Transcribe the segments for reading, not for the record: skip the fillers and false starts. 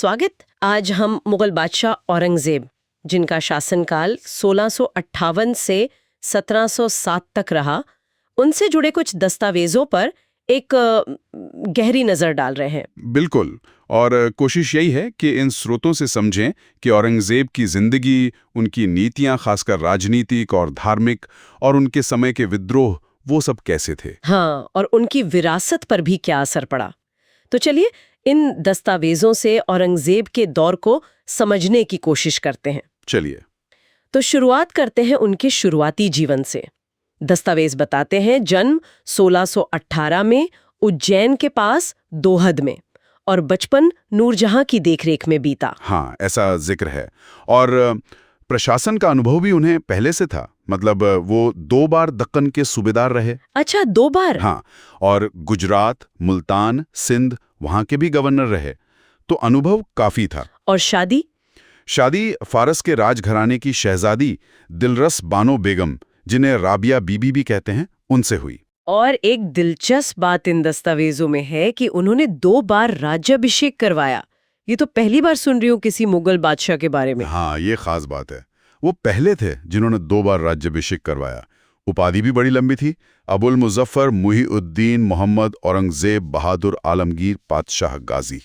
स्वागत। आज हम मुगल बादशाह औरंगजेब, जिनका शासनकाल 1658 से 1707 तक रहा, उनसे जुड़े कुछ दस्तावेजों पर एक गहरी नजर डाल रहे हैं। बिल्कुल। और कोशिश यही है कि इन स्रोतों से समझें कि औरंगजेब की जिंदगी, उनकी नीतियां, खासकर राजनीतिक और धार्मिक, और उनके समय के विद्रोह, वो सब कैसे थे। हाँ, और उनकी विरासत पर भी क्या असर पड़ा। तो चलिए इन दस्तावेजों से औरंगजेब के दौर को समझने की कोशिश करते हैं। चलिए। तो शुरुआत करते हैं उनके शुरुआती जीवन से। दस्तावेज बताते हैं जन्म 1618 में उज्जैन के पास दोहद में, और बचपन नूरजहां की देखरेख में बीता। हाँ, ऐसा जिक्र है। और प्रशासन का अनुभव भी उन्हें पहले से था। मतलब वो 2 बार दक्कन के सूबेदार रहे। अच्छा, 2 बार? हाँ, और गुजरात, मुल्तान, सिंध, वहां के भी गवर्नर रहे, तो अनुभव काफी था। और शादी फारस के राजघराने की शहजादी दिलरस बानो बेगम, जिन्हें राबिया बीबी भी कहते हैं, उनसे हुई। और एक दिलचस्प बात इन दस्तावेजों में है कि उन्होंने 2 बार राज्याभिषेक करवाया। ये तो पहली बार सुन रही हूँ किसी मुगल बादशाह के बारे में। हाँ, ये खास बात है। वो पहले थे जिन्होंने 2 बार राज्याभिषेक करवाया। उपाधि भी बड़ी लंबी थी, अबुल मुजफ्फर मुहीउद्दीन मोहम्मद औरंगजेब बहादुर आलमगीर पातशाह गाजी।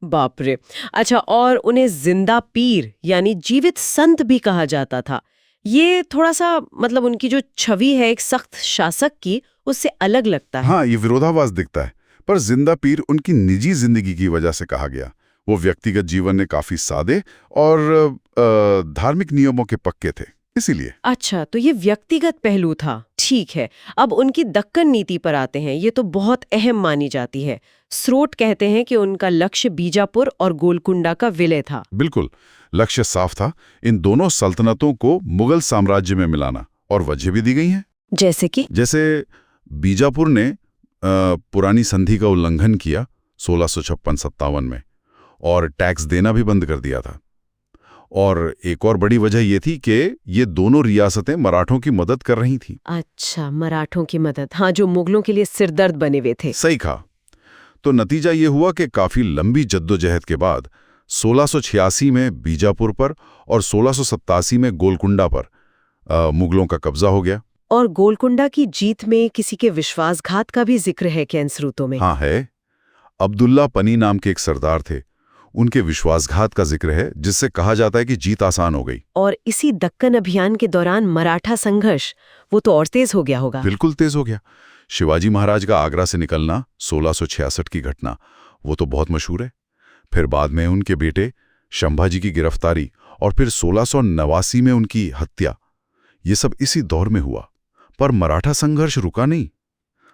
बाप रे। अच्छा, और उन्हें जिंदा पीर यानी जीवित संत भी कहा जाता था। ये थोड़ा सा मतलब उनकी जो छवि है एक सख्त शासक की, उससे अलग लगता है। हाँ, ये विरोधाभास दिखता है। पर जिंदा पीर उनकी निजी जिंदगी की वजह से कहा गया। वो व्यक्तिगत जीवन में काफी सादे और धार्मिक नियमों के पक्के थे, इसीलिए। अच्छा, तो ये व्यक्तिगत पहलू था। ठीक है, अब उनकी दक्कन नीति पर आते हैं। ये तो बहुत अहम मानी जाती है। स्रोत कहते हैं कि उनका लक्ष्य बीजापुर और गोलकुंडा का विलय था। बिल्कुल, लक्ष्य साफ था, इन दोनों सल्तनतों को मुगल साम्राज्य में मिलाना, और वजह भी दी गई हैं। जैसे बीजापुर ने पुरानी संधि का उल्लंघन किया 1656-57 में, और टैक्स देना भी बंद कर दिया था। और एक और बड़ी वजह ये थी कि ये दोनों रियासतें मराठों की मदद कर रही थीं। अच्छा, मराठों की मदद। हाँ, जो मुगलों के लिए सिरदर्द बने हुए थे। सही कहा। तो नतीजा ये हुआ कि काफी लंबी जद्दोजहद के बाद 1686 में बीजापुर पर और 1687 में गोलकुंडा पर मुगलों का कब्जा हो गया। और गोलकुंडा की जीत में किसी के विश्वासघात का भी जिक्र है क्या इन स्रोतों में? हाँ है। अब्दुल्ला पनी नाम के एक सरदार थे, उनके विश्वासघात का जिक्र है, जिससे कहा जाता है कि जीत आसान हो गई। और इसी दक्कन अभियान के दौरान मराठा संघर्ष, वो तो और तेज हो गया होगा। बिल्कुल तेज हो गया। शिवाजी महाराज का आगरा से निकलना, 1666 की घटना, वो तो बहुत मशहूर है। फिर बाद में उनके बेटे शंभाजी की गिरफ्तारी, और फिर 1689 में उनकी हत्या, ये सब इसी दौर में हुआ। पर मराठा संघर्ष रुका नहीं,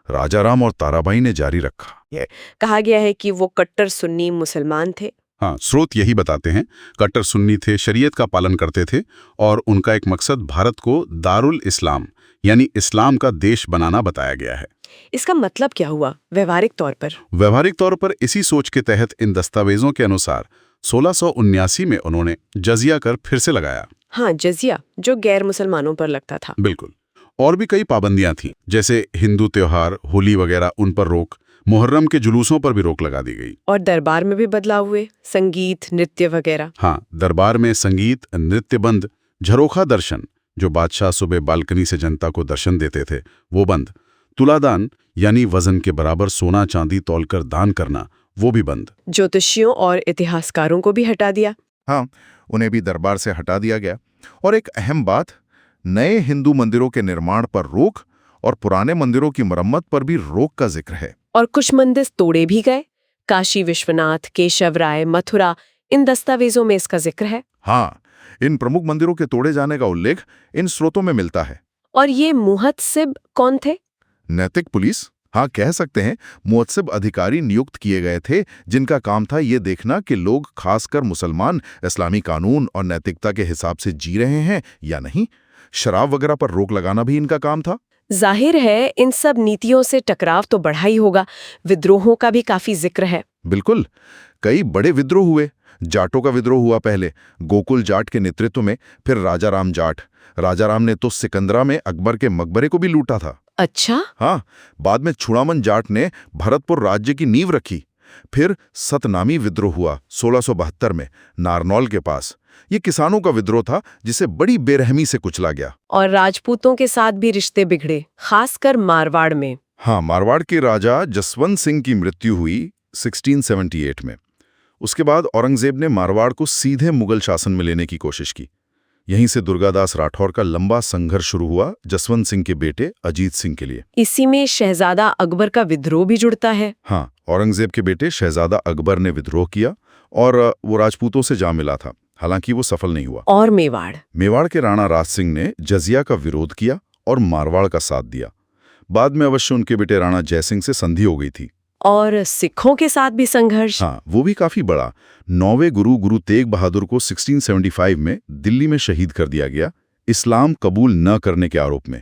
राजाराम और ताराबाई ने जारी रखा। कहा गया है कि वो कट्टर सुन्नी मुसलमान थे। हाँ, स्रोत यही बताते हैं। कट्टर सुन्नी थे, शरीयत का पालन करते थे, और उनका एक मकसद भारत को दारुल इस्लाम यानी इस्लाम का देश बनाना बताया गया है। इसका मतलब क्या हुआ व्यवहारिक तौर पर? व्यवहारिक तौर पर इसी सोच के तहत इन दस्तावेजों के अनुसार 1679 में उन्होंने जजिया कर फिर से लगाया। हाँ, जजिया, जो गैर मुसलमानों पर लगता था। बिल्कुल। और भी कई पाबंदियां थीं, जैसे हिंदू त्योहार, होली वगैरह, उन पर रोक। मुहर्रम के जुलूसों पर भी रोक लगा दी गई। और दरबार में भी बदलाव हुए, संगीत, नृत्य वगैरह। हाँ, दरबार में संगीत, नृत्य बंद। झरोखा दर्शन, जो बादशाह सुबह बालकनी से जनता को दर्शन देते थे, वो बंद। तुलादान यानी वजन के बराबर सोना चांदी तौलकर दान करना, वो भी बंद। ज्योतिषियों और इतिहासकारों को भी हटा दिया। हाँ, उन्हें भी दरबार से हटा दिया गया। और एक अहम बात, नए हिंदू मंदिरों के निर्माण पर रोक और पुराने मंदिरों की मरम्मत पर भी रोक का जिक्र है। और कुछ मंदिर तोड़े भी गए। काशी विश्वनाथ, केशव राय, मथुरा, इन दस्तावेजों में इसका जिक्र है। हाँ, इन प्रमुख मंदिरों के तोड़े जाने का उल्लेख इन स्रोतों में मिलता है। और ये मुहतसिब कौन थे? नैतिक पुलिस, हाँ कह सकते हैं। मुहतसिब अधिकारी नियुक्त किए गए थे, जिनका काम था ये देखना कि लोग, खासकर मुसलमान, इस्लामी कानून और नैतिकता के हिसाब से जी रहे हैं या नहीं। शराब वगैरह पर रोक लगाना भी इनका काम था। जाहिर है इन सब नीतियों से टकराव तो बढ़ा ही होगा। विद्रोहों का भी काफी जिक्र है। बिल्कुल, कई बड़े विद्रोह हुए। जाटों का विद्रोह हुआ पहले, गोकुल जाट के नेतृत्व में। फिर राजाराम जाट। राजाराम ने तो सिकंदरा में अकबर के मकबरे को भी लूटा था। अच्छा। हाँ, बाद में छुड़ामन जाट ने भरतपुर राज्य की नींव रखी। फिर सतनामी विद्रोह हुआ 1672 में नारनौल के पास। ये किसानों का विद्रोह था जिसे बड़ी बेरहमी से कुचला गया। और राजपूतों के साथ भी रिश्ते बिगड़े, खासकर मारवाड़ में। हाँ, मारवाड़ के राजा जसवंत सिंह की मृत्यु हुई 1678 में। उसके बाद औरंगजेब ने मारवाड़ को सीधे मुगल शासन में लेने की कोशिश की। यहीं से दुर्गादास राठौर का लंबा संघर्ष शुरू हुआ जसवंत सिंह के बेटे अजीत सिंह के लिए। इसी में शहजादा अकबर का विद्रोह भी जुड़ता है। हाँ, औरंगजेब के बेटे शहजादा अकबर ने विद्रोह किया और वो राजपूतों से जा मिला था, हालांकि वो सफल नहीं हुआ। और मेवाड़ के राणा राज सिंह ने जजिया का विरोध किया और मारवाड़ का साथ दिया। बाद में अवश्य उनके बेटे राणा जयसिंह से संधि हो गई थी। और सिखों के साथ भी संघर्ष। हाँ, वो भी काफी बड़ा। 9वें गुरु तेग बहादुर को 1675 में दिल्ली में शहीद कर दिया गया, इस्लाम कबूल न करने के आरोप में।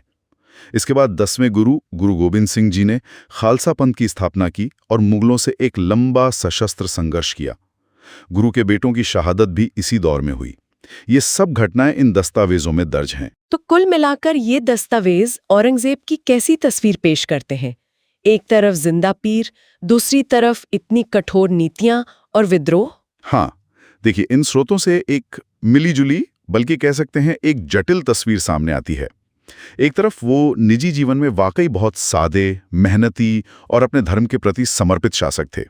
इसके बाद 10वें गुरु गोविंद सिंह जी ने खालसा पंथ की स्थापना की और मुगलों से एक लंबा सशस्त्र संघर्ष किया। गुरु के बेटों की शहादत भी इसी दौर में हुई। ये सब घटनाएं इन दस्तावेजों में दर्ज हैं। तो कुल मिलाकर ये दस्तावेज औरंगजेब की कैसी तस्वीर पेश करते हैं? एक तरफ जिंदा पीर, दूसरी तरफ इतनी कठोर नीतियां और विद्रोह। हाँ, देखिए, इन स्रोतों से एक मिलीजुली, बल्कि कह सकते हैं एक जटिल तस्वीर सामने आती है। एक तरफ वो निजी जीवन में वाकई बहुत सादे, मेहनती और अपने धर्म के प्रति समर्पित शासक थे।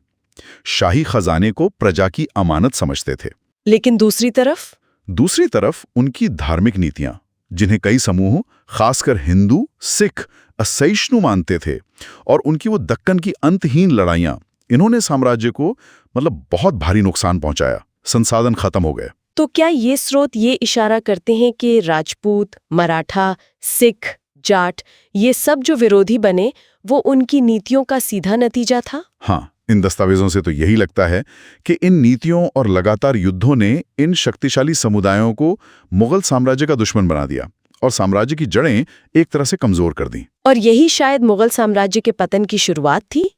शाही खजाने को प्रजा की अमानत समझते थे। लेकिन दूसरी तरफ उनकी धार्मिक नीतियां, जिन्हें कई समूह, खासकर हिंदू, सिख असहिष्णु मानते थे, और उनकी वो दक्कन की अंतहीन लड़ाइयां, इन्होंने साम्राज्य को बहुत भारी नुकसान पहुंचाया। संसाधन खत्म हो गए। तो क्या ये स्रोत ये इशारा करते हैं कि राजपूत, मराठा, सिख, जाट, ये सब जो विरोधी बने, वो उनकी नीतियों का सीधा नतीजा था? हाँ, इन दस्तावेजों से तो यही लगता है कि इन नीतियों और लगातार युद्धों ने इन शक्तिशाली समुदायों को मुगल साम्राज्य का दुश्मन बना दिया और साम्राज्य की जड़ें एक तरह से कमजोर कर दी। और यही शायद मुगल साम्राज्य के पतन की शुरुआत थी।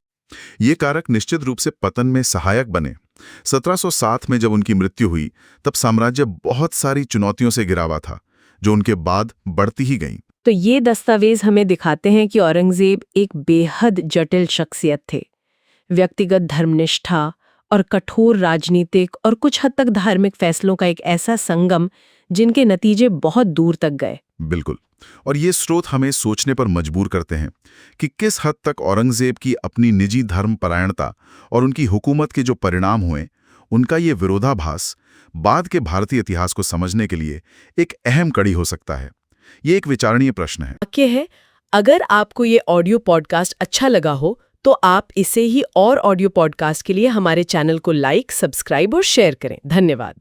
ये कारक निश्चित रूप से पतन में सहायक बने। 1707 में जब उनकी मृत्यु हुई, तब साम्राज्य बहुत सारी चुनौतियों से घिरा हुआ था, जो उनके बाद बढ़ती ही गईं। तो ये दस्तावेज हमें दिखाते हैं कि औरंगजेब एक बेहद जटिल शख्सियत थे। व्यक्तिगत धर्मनिष्ठा और कठोर राजनीतिक और कुछ हद तक धार्मिक फैसलों का एक ऐसा संगम, जिनके नतीजे बहुत दूर तक गए। बिल्कुल। और ये स्रोत हमें सोचने पर मजबूर करते हैं कि किस हद तक औरंगजेब की अपनी निजी धर्मपरायणता और उनकी हुकूमत के जो परिणाम हुए, उनका ये विरोधाभास बाद के भारतीय इतिहास को समझने के लिए एक अहम कड़ी हो सकता है। ये एक विचारणीय प्रश्न है। अगर आपको ये ऑडियो पॉडकास्ट अच्छा लगा हो, तो आप इसे ही और ऑडियो पॉडकास्ट के लिए हमारे चैनल को लाइक, सब्सक्राइब और शेयर करें। धन्यवाद।